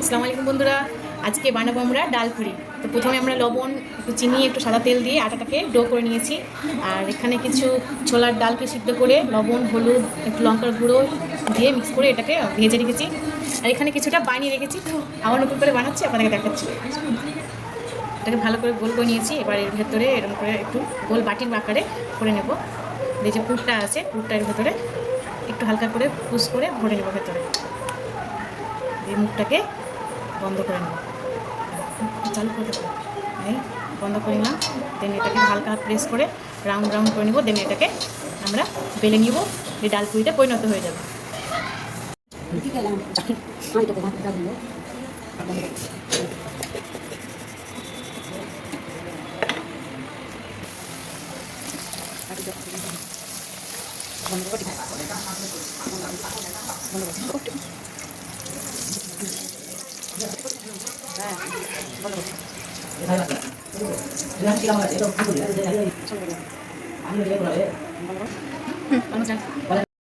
আসসালামু আলাইকুম বন্ধুরা, আজকে বানাবো আমরা ডাল পুরি। তো প্রথমে আমরা লবণ, একটু চিনি, একটু সাদা তেল দিয়ে আটাটাকে ডো করে নিয়েছি। আর এখানে কিছু ছোলার ডালকে সিদ্ধ করে লবণ, হলুদ, একটু লঙ্কার গুঁড়ো দিয়ে মিক্স করে এটাকে ভেজে রেখেছি। আর এখানে কিছুটা বানিয়ে রেখেছি, আবার নতুন করে বানাচ্ছি, আপনাদেরকে দেখাচ্ছি। এটাকে ভালো করে গোল করে নিয়েছি। এবার এর ভেতরে এরকম করে একটু গোল বাটির আকারে করে নেব। এই যে পুরটা আছে, পুরটার ভেতরে একটু হালকা করে পুশ করে ভরে নেব ভেতরে। এই মুখটাকে বন্ধ করে নেব, চালু করে দেবো, এই বন্ধ করে নিলাম। দেন এটাকে হালকা প্রেস করে রাউন্ড রাউন্ড করে নেব। দেন এটাকে আমরা বেলে নিব, এই ডাল পুরিটা পরিণত হয়ে যাবে।